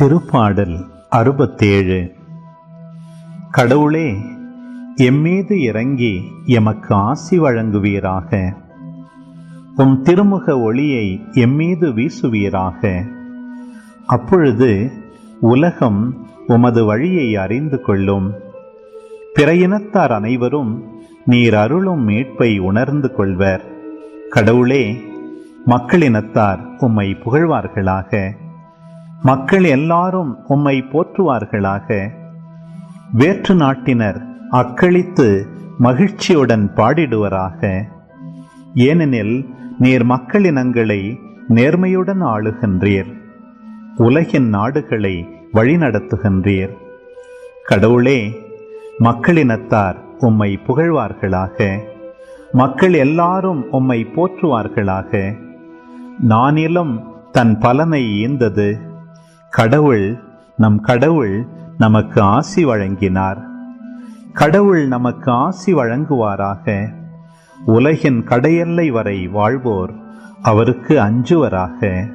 திருப்பாடல் 67. கடவுளே, எம்மீது இறங்கி எமக்கு ஆசி வழங்குவீராக. உம் திருமுக ஒளியை எம்மீது வீசுவீராக. அப்பொழுது உலகம் உமது வழியை அறிந்து கொள்ளும். பிற இனத்தார் அனைவரும் நீர் அருளும் மீட்பை உணர்ந்து கொள்வர். கடவுளே, மக்களினத்தார் உம்மை புகழ்வார்களாக. மக்கள் எல்லாரும் உம்மை போற்றுவார்களாக. வேற்று நாட்டினர் அக்களித்து மகிழ்ச்சியுடன் பாடிடுவராக. ஏனெனில் நீர் மக்களினங்களை நேர்மையுடன் ஆளுகின்றீர், உலகின் நாடுகளை வழிநடத்துகின்றீர். கடவுளே, மக்களினத்தார் உம்மை புகழ்வார்களாக. மக்கள் எல்லாரும் உம்மை போற்றுவார்களாக. நானிலம் தன் பலனை ஈந்தது. நம் கடவுள் நமக்கு ஆசி வழங்கினார். கடவுள் நமக்கு ஆசி வழங்குவாராக. உலகின் கடையெல்லை வரை வாழ்வோர் அவருக்கு அஞ்சுவராக.